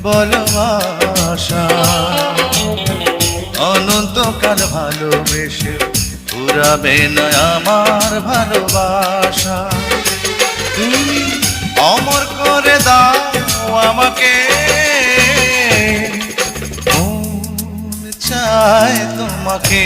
বলো আশা অনন্তকাল ভালোবেসে পুরাবে না আমার ভালোবাসা। তুমি অমর করে দাও আমাকে, মন চায় তোমাকে।